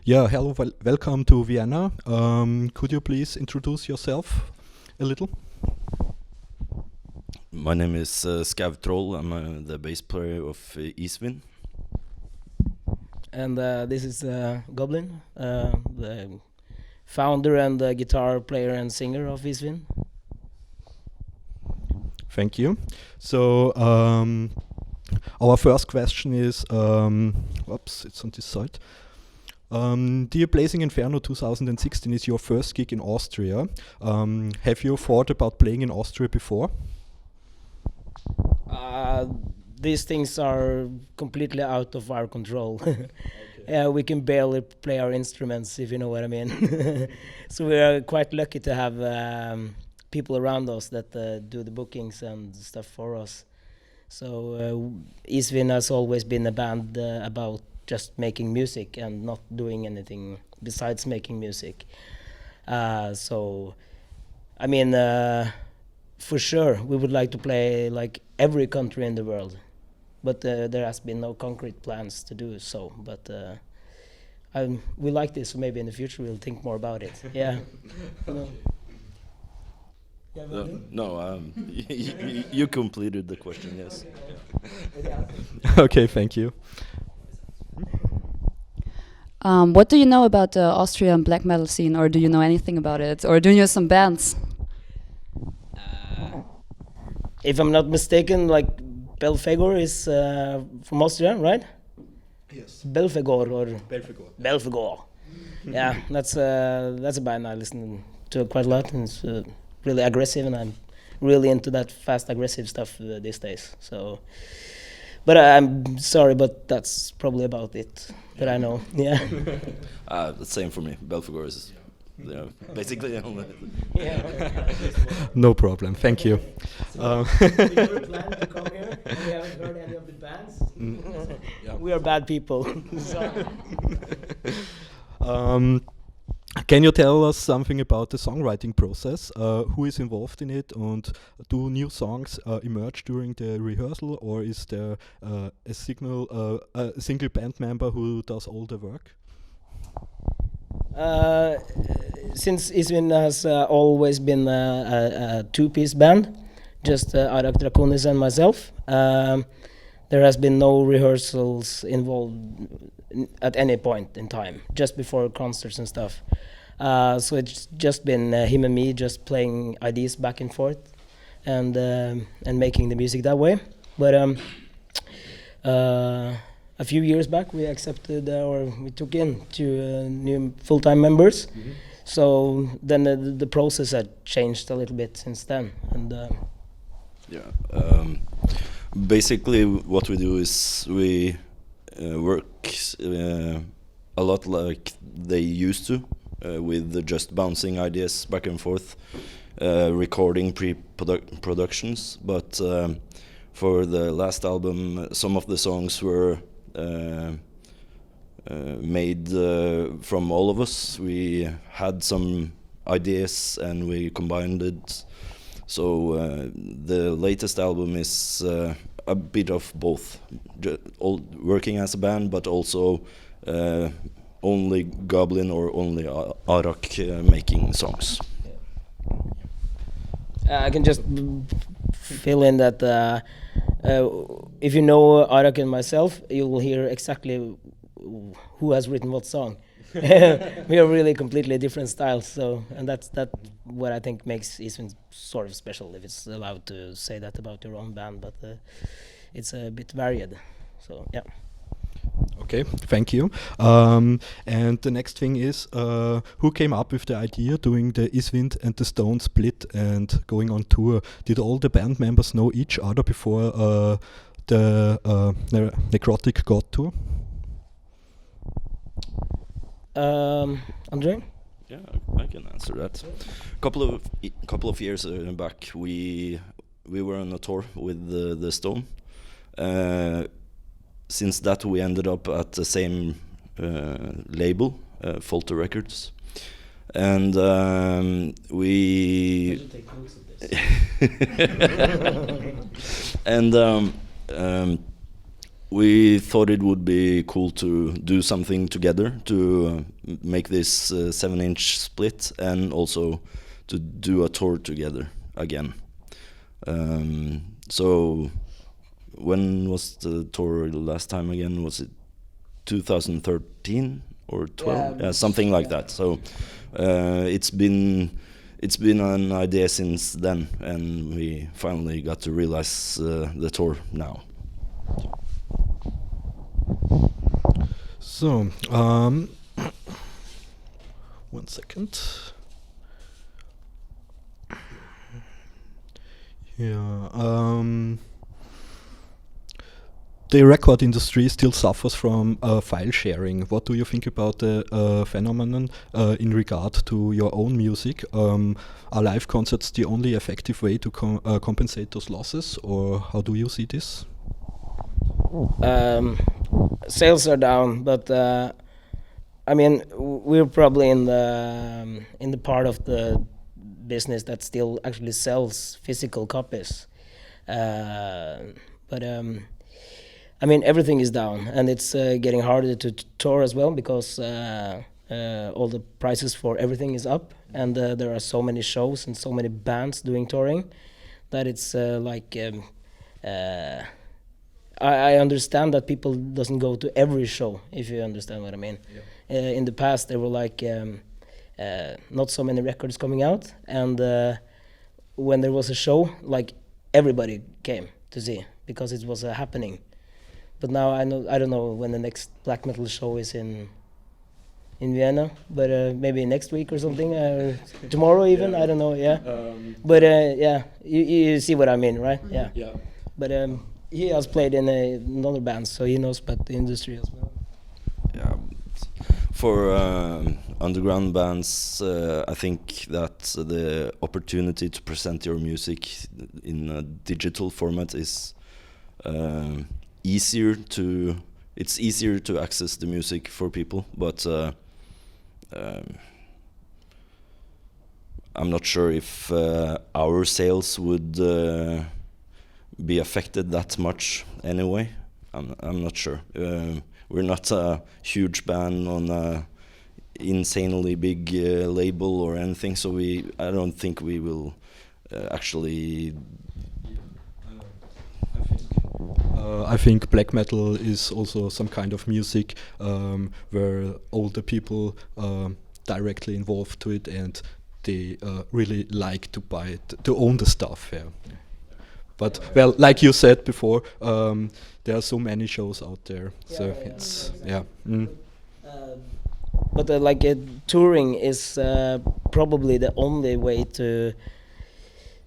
Yeah, hello, welcome to Vienna. Could you please introduce yourself a little? My name is Skav Troll. I'm the bass player of Isvind. And this is Goblin, the founder and guitar player and singer of Isvind. Thank you. So, our first question is, oops, it's on this side. The Ablazing Inferno 2016 is your first gig in Austria. Have you thought about playing in Austria before? These things are completely out of our control. We can barely play our instruments, if you know what I mean. So we are quite lucky to have people around us that do the bookings and stuff for us. So Isvind has always been a band about just making music and not doing anything besides making music. So, I mean, for sure, we would like to play like every country in the world, but there has been no concrete plans to do so. But we like this, so maybe in the future we'll think more about it. Yeah. No, you completed the question, yes. Okay, thank you. What do you know about the Austrian black metal scene, or do you know anything about it, or do you know some bands? If I'm not mistaken, like Belfegor is from Austria, right? Yes. Belfegor or Belfegor. Belfegor. Yeah, that's a band I listen to quite a lot, and it's really aggressive, and I'm really into that fast aggressive stuff these days. So, but I'm sorry, but that's probably about it that I know. Yeah. The same for me. Belfegor is basically the only. No problem, thank you. We never planned to come here, and we haven't heard any of the bands. We are bad people. Can you tell us something about the songwriting process? Who is involved in it, and do new songs emerge during the rehearsal, or is there a single band member who does all the work? Since Isvind has always been a two-piece band, just Arak Draconis and myself, there has been no rehearsals involved at any point in time, just before concerts and stuff. So it's just been him and me just playing ideas back and forth and making the music that way. But a few years back we accepted or we took in two new full-time members. Mm-hmm. So then the process had changed a little bit since then. And basically what we do is we work a lot like they used to, with just bouncing ideas back and forth, recording pre-productions, but for the last album some of the songs were made from all of us. We had some ideas and we combined it. So the latest album is a bit of both, working as a band, but also only Goblin or only Arak making songs. I can just fill in that if you know Arak and myself, you will hear exactly who has written what song. We are really completely different styles, so and that's what I think makes Isvind sort of special, if it's allowed to say that about your own band, but it's a bit varied. So yeah. Okay, thank you. And the next thing is, who came up with the idea doing the Isvind and the Stone split and going on tour? Did all the band members know each other before the Necrotic God tour? Andre? Yeah, I can answer that. Couple of years back, we were on a tour with the Stone. Since that, we ended up at the same label, Folter Records, and we. I should take notes of this. And we thought it would be cool to do something together to make this 7-inch split, and also to do a tour together again. So when was the tour last time again? Was it 2013 or 12? Yeah, something like that. So it's been an idea since then, and we finally got to realize the tour now. So, 1 second. Yeah. The record industry still suffers from file sharing. What do you think about the phenomenon in regard to your own music? Are live concerts the only effective way to compensate those losses, or how do you see this? Sales are down, but I mean, we're probably in the part of the business that still actually sells physical copies. But I mean, everything is down, and it's getting harder to tour as well, because all the prices for everything is up, and there are so many shows and so many bands doing touring that it's I understand that people doesn't go to every show, if you understand what I mean. Yeah. In the past, there were like not so many records coming out, and when there was a show, like everybody came to see, because it was a happening. But now I don't know when the next black metal show is in Vienna, but maybe next week or something, tomorrow even. Yeah. I don't know. Yeah, but yeah, you see what I mean, right? Yeah. Yeah. But he has played in another band, so he knows about the industry as well. Yeah, for underground bands, I think that the opportunity to present your music in a digital format is easier to access the music for people, but I'm not sure if our sales would be affected that much anyway. I'm not sure. We're not a huge band on a insanely big label or anything, so I don't think we will actually. I think black metal is also some kind of music where older people directly involved to it, and they really like to buy it, to own the stuff. Yeah. But well, like you said before, there are so many shows out there, so it's yeah. Mm. But like touring is probably the only way to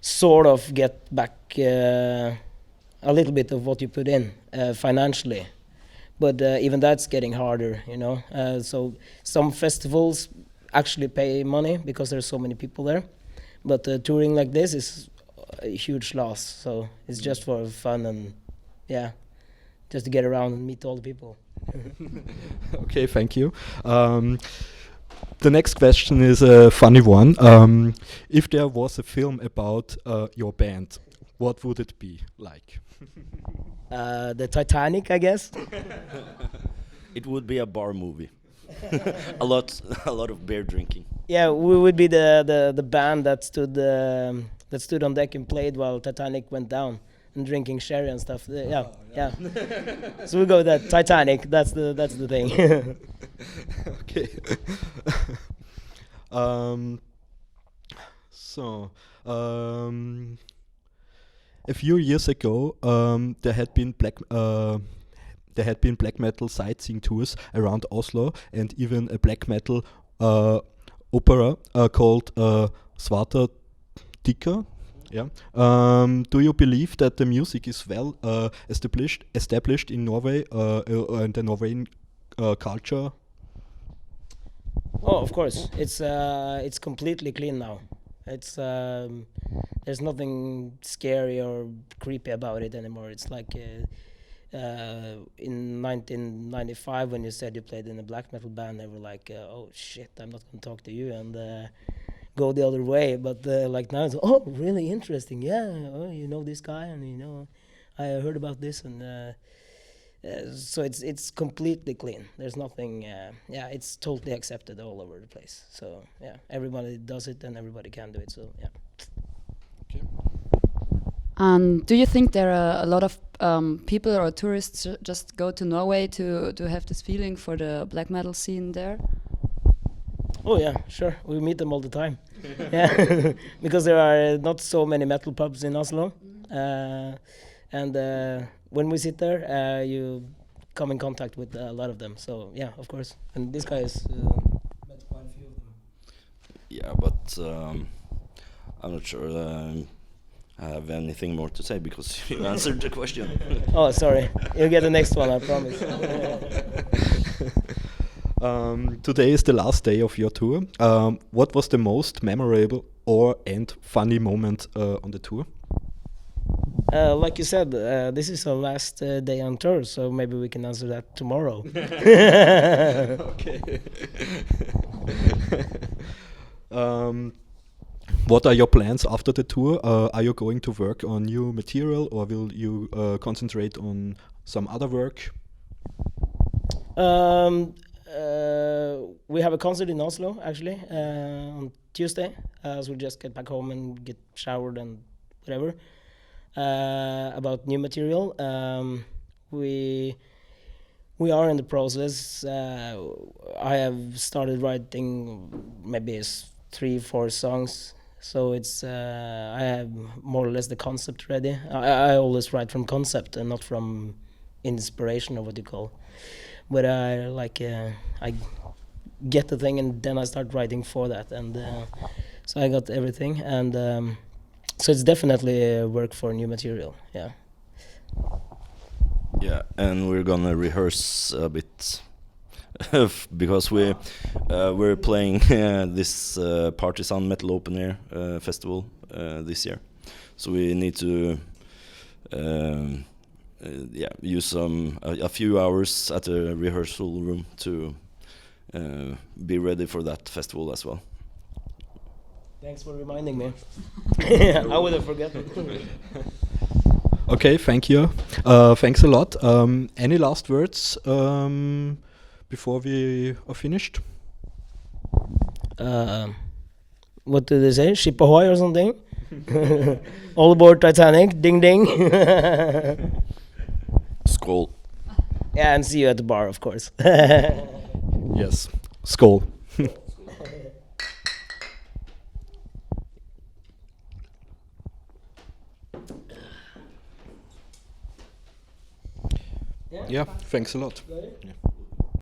sort of get back a little bit of what you put in financially. But even that's getting harder, you know. So some festivals actually pay money because there's so many people there, but touring like this is a huge loss. So it's just for fun and yeah, just to get around and meet all the people. Okay, thank you. The next question is a funny one. If there was a film about your band, what would it be like? The Titanic, I guess. It would be a bar movie. a lot of beer drinking. Yeah, we would be the band that stood on deck and played while Titanic went down, and drinking sherry and stuff. Yeah. So we go with that Titanic. That's the thing. Okay. A few years ago, there had been black metal sightseeing tours around Oslo, and even a black metal opera called Svarta Dika. Yeah. Do you believe that the music is well established in Norway and the Norwegian culture? Oh, of course. It's completely clean now. It's there's nothing scary or creepy about it anymore. It's like in 1995 when you said you played in a black metal band, they were like, "Oh shit, I'm not gonna talk to you," and go the other way. But like now, it's really interesting. Yeah, you know this guy, and you know I heard about this, and So it's completely clean. There's nothing. Yeah, it's totally accepted all over the place. So yeah, everybody does it and everybody can do it. So yeah. Okay. Do you think there are a lot of people or tourists just go to Norway to have this feeling for the black metal scene there? Oh yeah, sure. We meet them all the time. Yeah, because there are not so many metal pubs in Oslo, and when we sit there, you come in contact with a lot of them. So yeah, of course. And this guy is met quite a few of them. Yeah, but I'm not sure I have anything more to say because you answered the question. Oh, sorry. You'll get the next one, I promise. Today is the last day of your tour. What was the most memorable and funny moment on the tour? Like you said, this is our last day on tour, so maybe we can answer that tomorrow. Okay. What are your plans after the tour? Are you going to work on new material, or will you concentrate on some other work? We have a concert in Oslo actually on Tuesday, so we just get back home and get showered and whatever. About new material, we are in the process. I have started writing maybe 3-4 songs, so it's I have more or less the concept ready. I always write from concept and not from inspiration, or what you call. But I I get the thing and then I start writing for that, and so I got everything, and so it's definitely work for new material. Yeah. Yeah, and we're gonna rehearse a bit because we're playing this Partisan Metal Open Air festival this year, so we need to use a few hours at the rehearsal room to be ready for that festival as well. Thanks for reminding me. I would have forgotten. Okay, thank you. Thanks a lot. Any last words before we are finished? What do they say? Ship ahoy or something? All aboard Titanic. Ding ding. Skål. Yeah, and see you at the bar, of course. Yes. Skål. Yeah, thanks a lot. Yeah.